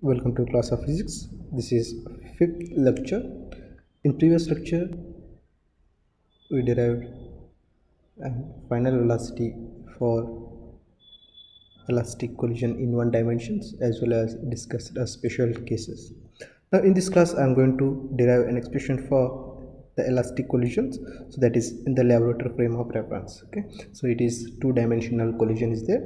Welcome to class of physics. This is fifth lecture. In previous lecture we derived a final velocity for elastic collision in one dimensions as well as discussed special cases. Now in this class I am going to derive an expression for the elastic collisions, so that is in the laboratory frame of reference. Okay, so it is two-dimensional collision is there.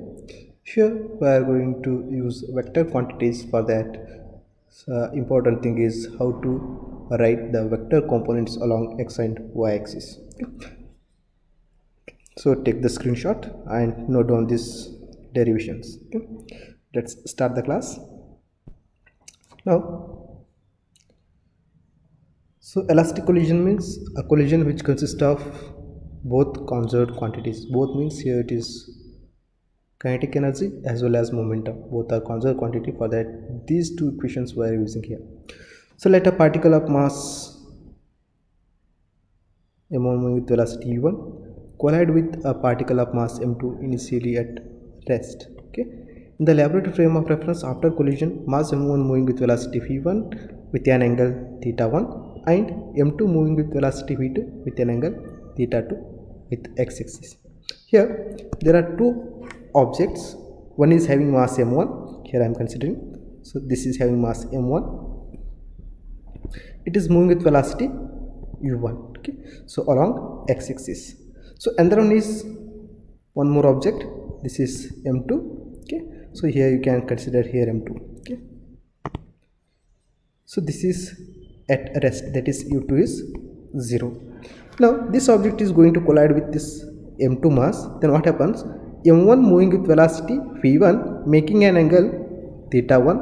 Here we are going to use vector quantities for that. So important thing is how to write the vector components along x and y axis. Okay. So take the screenshot and note down these derivations. Okay. Let's start the class now. So elastic collision means a collision which consists of both conserved quantities. Both means here it is kinetic energy as well as momentum. Both are conserved quantity. For that these two equations we are using here. So let a particle of mass m1 moving with velocity u1 collide with a particle of mass m2 initially at rest. Okay. In the laboratory frame of reference, after collision, mass m1 moving with velocity v1 with an angle theta 1 and m2 moving with velocity v2 with an angle theta 2 with x-axis. Here there are two objects. One is having mass m1, here I am considering. So this is having mass m1. It is moving with velocity u1. Okay, so along x-axis. So another one is one more object. This is m2. Okay, so here you can consider here m2. Okay, so this is at rest, that is u2 is 0. Now this object is going to collide with this m2 mass. Then what happens? m1 moving with velocity v1 making an angle theta 1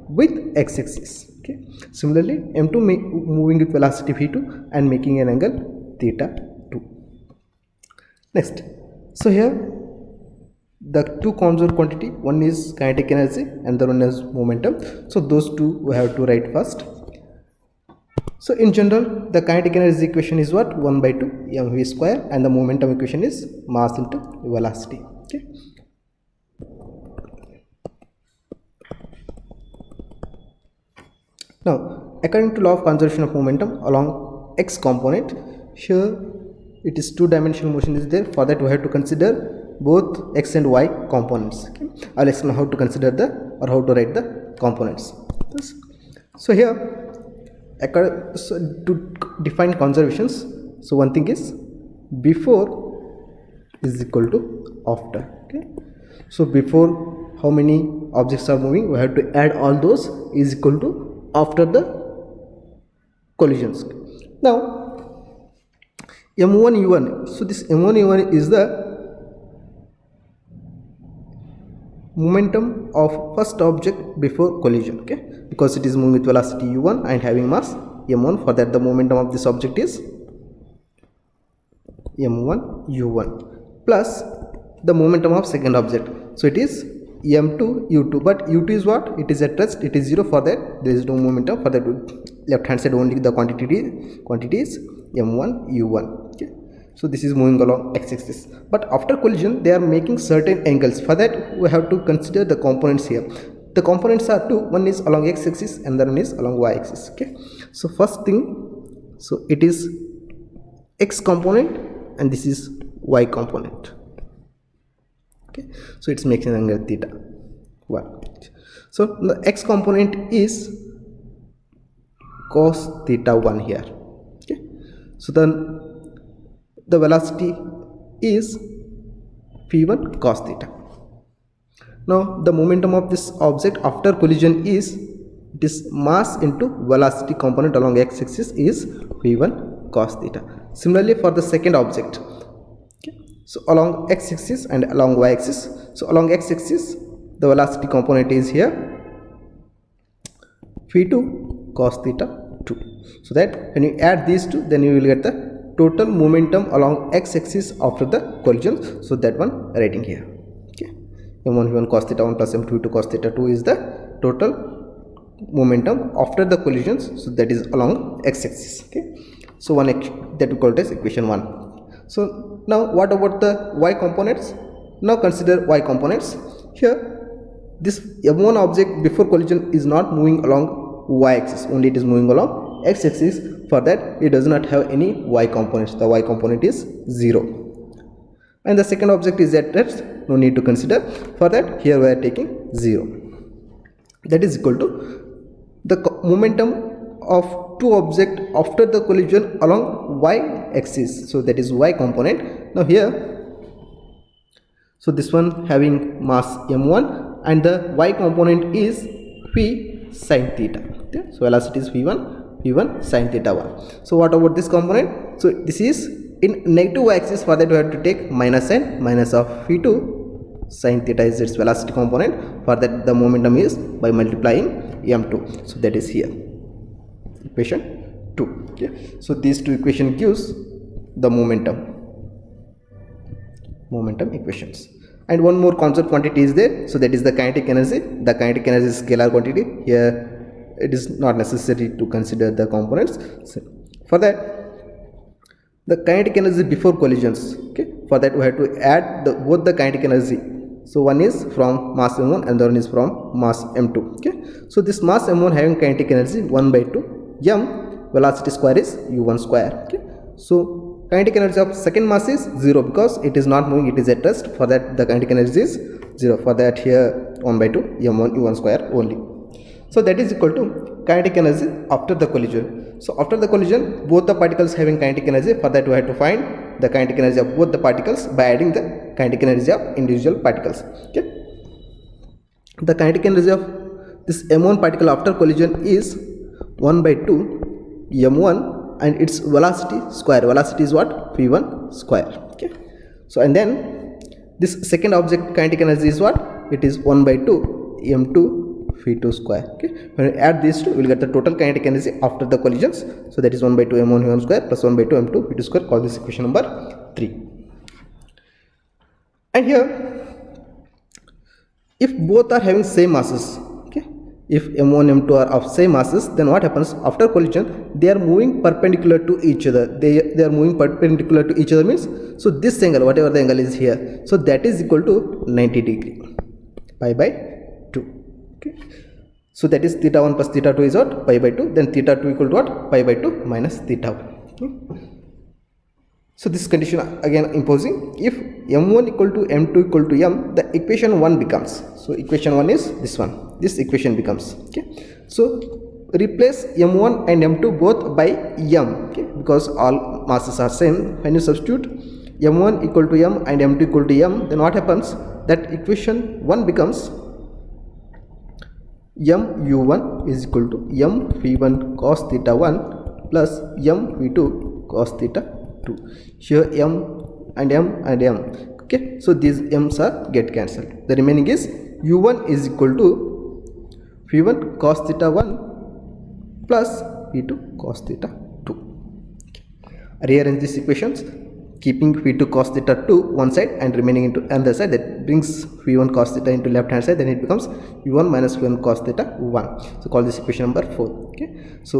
with x-axis. Okay, similarly m2 moving with velocity v2 and making an angle theta 2. Next, so here the two conserved quantity, one is kinetic energy and the one is momentum. So those two we have to write first. So in general the kinetic energy equation is what? 1 by 2 mv square, and the momentum equation is mass into velocity. Okay. Now according to law of conservation of momentum along x component, here it is two-dimensional motion is there. For that we have to consider both x and y components. Okay. I'll explain how to consider or how to write the components. So here to define conservations, so one thing is before is equal to after. Okay, so before how many objects are moving, we have to add all those is equal to after the collisions. Now m1 u1, so this m1 u1 is the momentum of first object before collision. Okay, because it is moving with velocity u1 and having mass m1. For that the momentum of this object is m1 u1 plus the momentum of second object, so it is m2 u2, but u2 is what? It is at rest, it is 0. For that there is no momentum. For that left hand side only the quantity is m1 u1. Okay, so this is moving along x-axis, but after collision they are making certain angles. For that we have to consider the components here. The components are two, one is along x-axis and the one is along y-axis. Okay, so first thing, so it is x component and this is y component. Okay, so it's making angle theta 1. So the x component is cos theta 1 here. Okay, so then the velocity is v1 cos theta. Now the momentum of this object after collision is, it is mass into velocity component along x-axis is v1 cos theta. Similarly for the second object, okay, so along x-axis and along y-axis. So along x-axis the velocity component is here v2 cos theta 2. So that when you add these two, then you will get the total momentum along x-axis after the collision. So that one writing here. Okay, m1 v1 cos theta 1 plus m2 v2 cos theta 2 is the total momentum after the collisions. So that is along x-axis. Okay, so one that we call it as equation 1. So now what about the y components? Now consider y components. Here this M1 object before collision is not moving along y-axis, only it is moving along x-axis. For that, it does not have any y components. The y component is 0. And the second object is at rest, no need to consider. For that, here we are taking 0. That is equal to the momentum of two objects after the collision along y-axis. So that is y component. Now here, so this one having mass m1 and the y component is phi sin theta. Okay? So velocity is v1 sin theta 1. So what about this component? So this is in negative y-axis. For that we have to take minus n, minus of v2 sin theta is its velocity component. For that the momentum is by multiplying m2. So that is here equation 2. Okay. So these two equation gives the momentum equations. And one more constant quantity is there. So that is the kinetic energy. The kinetic energy is scalar quantity. Here it is not necessary to consider the components. So for that, the kinetic energy before collisions, okay, for that we have to add both the kinetic energy. So one is from mass m1 and the one is from mass m2. Okay, so this mass m1 having kinetic energy 1 by 2 m, velocity square is u1 square. Okay, so kinetic energy of second mass is 0 because it is not moving, it is at rest. For that the kinetic energy is 0. For that here 1 by 2 m1 u1 square only. So that is equal to kinetic energy after the collision. So after the collision, both the particles having kinetic energy. For that we have to find the kinetic energy of both the particles by adding the kinetic energy of individual particles. Okay, the kinetic energy of this m1 particle after collision is 1 by 2 m1 and its velocity square. Velocity is what? v1 square. Okay, so and then this second object kinetic energy is what? It is 1 by 2 m2 v2 square. Okay, when we add these two, we will get the total kinetic energy after the collisions. So that is 1 by 2 m1 v1 square plus 1 by 2 m2 v2 square. Call this equation number 3. And here, if both are having same masses, okay, if m1 m2 are of same masses, then what happens after collision? They are moving perpendicular to each other. They are moving perpendicular to each other means, so this angle, whatever the angle is here, so that is equal to 90 degree, pi by 2. Okay. So that is theta 1 plus theta 2 is what? Pi by 2. Then theta 2 equal to what? Pi by 2 minus theta 1. Okay. So this condition again imposing, if m1 equal to m2 equal to m, the equation 1 becomes, so equation 1 is this one, this equation becomes. Okay. So replace m1 and m2 both by m, okay, because all masses are same. When you substitute m1 equal to m and m2 equal to m, then what happens? That equation 1 becomes m u1 is equal to m v1 cos theta 1 plus m v2 cos theta 2. Here m and m and m. Okay, so these m's are get cancelled. The remaining is u1 is equal to v1 cos theta 1 plus v2 cos theta 2. Okay. Rearrange these equations, keeping v2 cos theta 2 one side and remaining into another side. That brings v1 cos theta into left hand side. Then it becomes v1 minus v1 cos theta 1. So call this equation number 4. Okay. So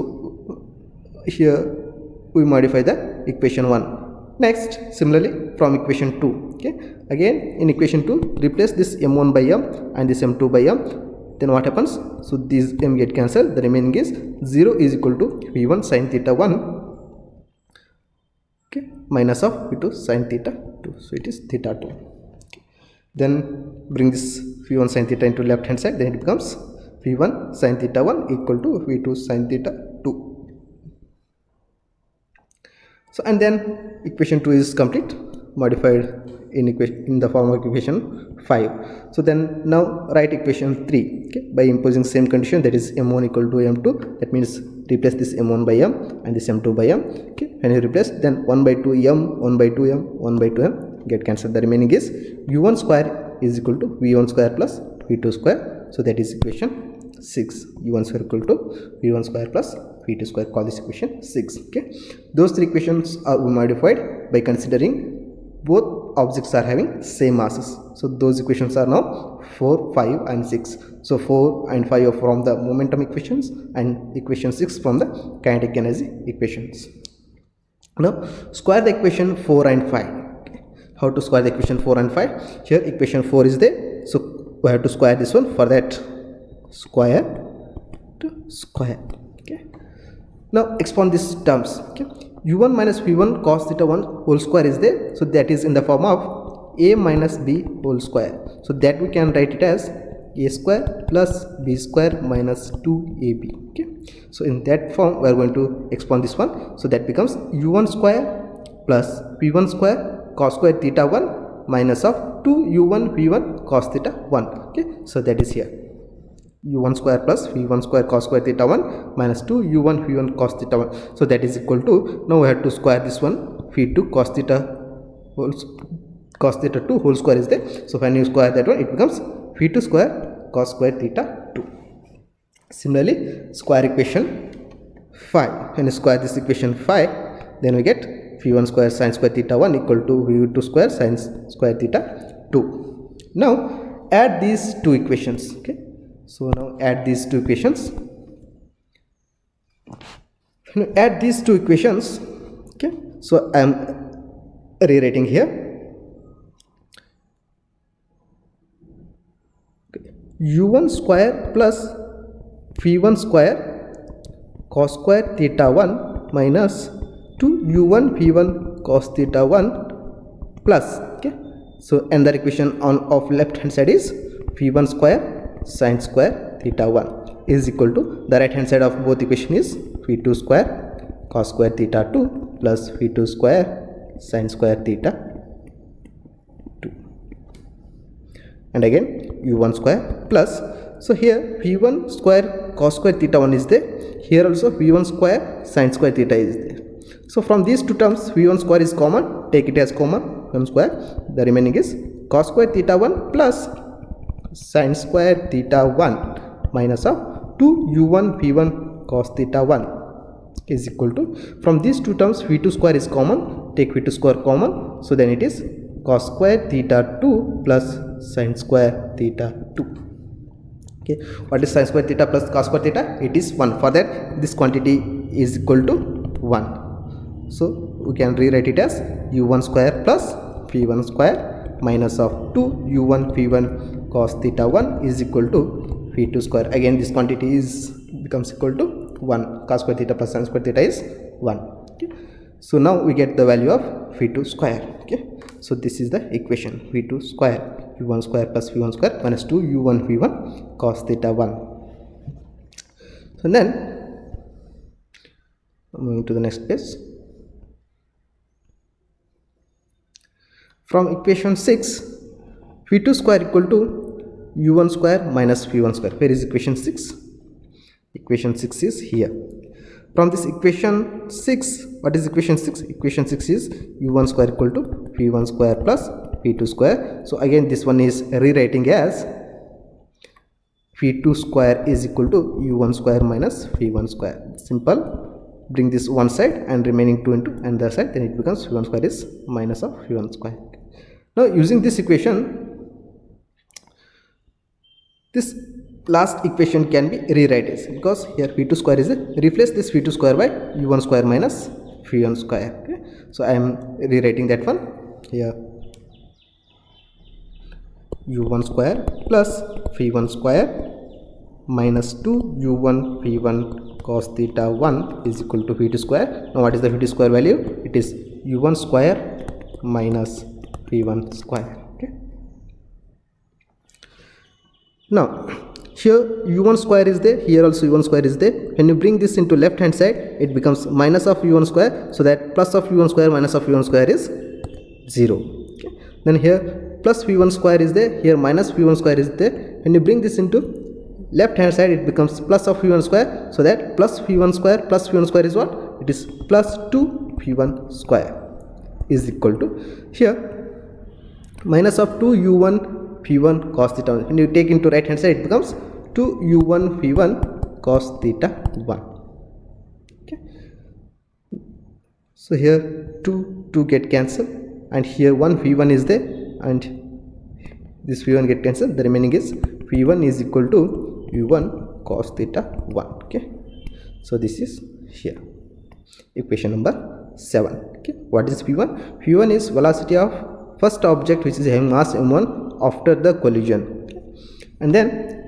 here we modify the equation 1. Next, similarly from equation 2. Okay. Again in equation 2, replace this m1 by m and this m2 by m. Then what happens? So these m get cancelled. The remaining is 0 is equal to v1 sin theta 1. Okay, minus of v2 sin theta 2. So it is theta 2. Okay. Then bring this v1 sin theta into left hand side. Then it becomes v1 sin theta 1 equal to v2 sin theta 2. So and then equation 2 is complete, modified in the form of equation 5. So then now write equation 3, okay, by imposing same condition, that is m1 equal to m2. That means replace this m1 by m and this m2 by m. Okay, when you replace, then 1 by 2 m, 1 by 2 m, 1 by 2 m get cancelled. The remaining is u1 square is equal to v1 square plus v2 square. So that is equation 6. u1 square equal to v1 square plus v2 square. Call this equation 6. Okay, those three equations are modified by considering both objects are having same masses. So those equations are now 4, 5 and 6. So 4 and 5 are from the momentum equations and equation 6 from the kinetic energy equations. Now square the equation 4 and 5. Okay. How to square the equation 4 and 5? Here equation 4 is there. So we have to square this one. For that, square to square. Okay, now expand these terms. Okay, u1 minus v1 cos theta 1 whole square is there, so that is in the form of a minus b whole square. So that we can write it as a square plus b square minus 2ab. Okay, so in that form we are going to expand this one. So that becomes u1 square plus v1 square cos square theta 1 minus of 2u1 v1 cos theta 1. Okay, so that is here u1 square plus v1 square cos square theta 1 minus 2u1 v1 cos theta 1. So that is equal to, now we have to square this one, v2 cos theta 2 whole square is there. So when you square that one, it becomes v2 square cos square theta 2. Similarly, square equation 5. When you square this equation 5, then we get v1 square sin square theta 1 equal to v2 square sin square theta 2. Now add these two equations. Okay, so now add these two equations. When you add these two equations, okay, so I am rewriting here. u1 square plus v1 square cos square theta 1 minus 2u1 v1 cos theta 1 plus, okay, so another equation on of left hand side is v1 square sin square theta 1 is equal to, the right hand side of both equation is v2 square cos square theta 2 plus v2 square sin square theta 2, and again u1 square plus, so here v1 square cos square theta 1 is there, here also v1 square sin square theta is there. So from these two terms, v1 square is common, take it as common, v1 square, the remaining is cos square theta 1 plus sin square theta 1 minus of 2u1 v1 cos theta 1 is equal to, from these two terms v2 square is common, take v2 square common, so then it is cos square theta 2 plus sin square theta 2. Okay, what is sin square theta plus cos square theta? It is 1. For that, this quantity is equal to 1. So we can rewrite it as u1 square plus v1 square minus of 2u1 v1 cos theta 1 is equal to v2 square. Again this quantity is becomes equal to 1. Cos square theta plus sin square theta is 1. Okay, so now we get the value of v2 square. Okay, so this is the equation, v2 square, u1 square plus v1 square minus 2u1 v1 cos theta 1. So then moving to the next page, from equation 6, v2 square equal to u1 square minus v1 square. Where is equation 6? Equation 6 is here. From this equation 6, what is equation 6? Equation 6 is u1 square equal to v1 square plus v2 square. So again this one is rewriting as v2 square is equal to u1 square minus v1 square. Simple. Bring this one side and remaining 2 into another side, then it becomes v1 square is minus of v1 square. Now using this equation, this last equation can be rewritten, because here v2 square is replace this v2 square by u1 square minus v1 square. Okay, so I am rewriting that one here, u1 square plus v1 square minus 2u1 v1 cos theta 1 is equal to v2 square. Now what is the v2 square value? It is u1 square minus v1 square. Okay, now here u1 square is there, here also u1 square is there. When you bring this into left hand side, it becomes minus of u1 square, so that plus of u1 square minus of u1 square is 0. Okay, then here plus v1 square is there, here minus v1 square is there. When you bring this into left hand side, it becomes plus of v1 square, so that plus v1 square plus v1 square is what? It is plus 2 v1 square is equal to, here minus of 2u1 v1 cos theta 1. When you take into right hand side, it becomes 2u1 v1 cos theta 1. Okay, so here 2 get cancelled, and here 1 v1 is there, and this v1 get cancelled. The remaining is v1 is equal to u1 cos theta 1. Okay, so this is here equation number 7. Okay, what is v1? v1 is velocity of first object which is having mass m1 after the collision. Okay, And then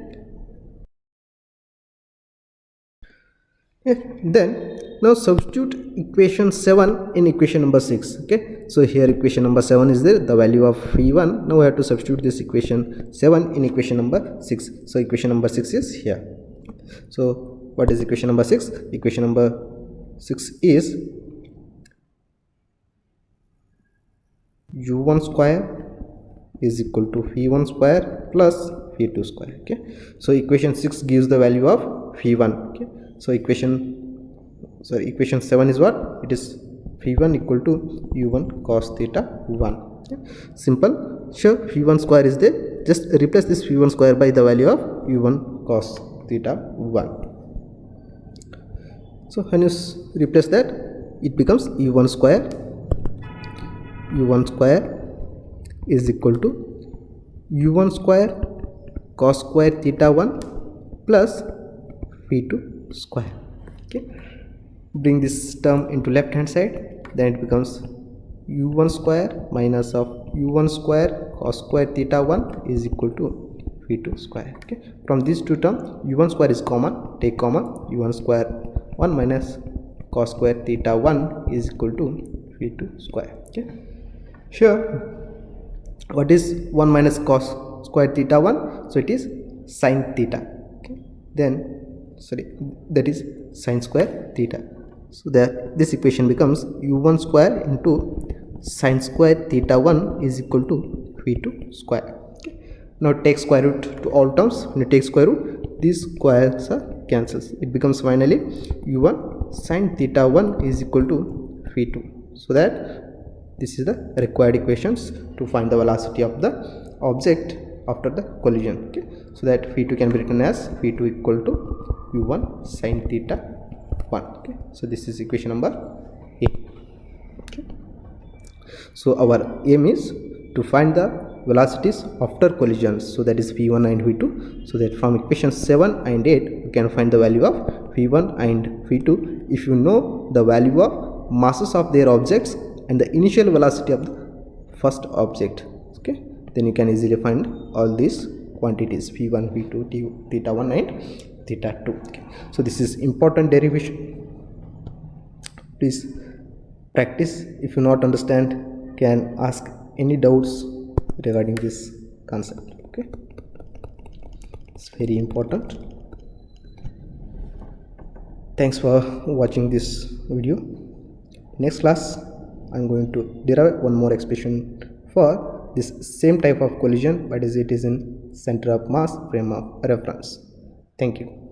now substitute equation 7 in equation number 6. Okay, so here equation number 7 is there, the value of v1. Now we have to substitute this equation 7 in equation number 6. So equation number 6 is here. So what is equation number 6? Equation number 6 is u1 square is equal to v1 square plus v2 square. Okay, so equation 6 gives the value of v1. Okay, so equation 7 is what? It is v1 equal to u1 cos theta 1. Okay, simple. Sure, v1 square is there, just replace this v1 square by the value of u1 cos theta 1. So when you replace that, it becomes u1 square is equal to u1 square cos square theta 1 plus v2 square. Okay, bring this term into left hand side, then it becomes u1 square minus of u1 square cos square theta 1 is equal to v2 square. Okay, from these two terms u1 square is common, take common, u1 square 1 minus cos square theta 1 is equal to v2 square. Okay, sure, what is 1 minus cos square theta 1? So it is sin theta. Okay, then that is sin square theta. So that this equation becomes u1 square into sin square theta 1 is equal to v2 square. Okay, now take square root to all terms. When you take square root, these squares are cancels. It becomes finally u1 sin theta 1 is equal to v2. So that this is the required equations to find the velocity of the object after the collision. Okay, so that v2 can be written as v2 equal to u1 sin theta 1. Okay, so this is equation number A. Okay, so our aim is to find the velocities after collisions, so that is v1 and v2, so that from equation 7 and 8 you can find the value of v1 and v2 if you know the value of masses of their objects and the initial velocity of the first object. Okay, then you can easily find all these quantities v1, v2, theta 1 and theta 2. Okay, so this is important derivation. Please practice. If you not understand, can ask any doubts regarding this concept. Okay, it's very important. Thanks for watching this video. Next class I'm going to derive one more expression for this same type of collision, but as it is in center of mass frame of reference. Thank you.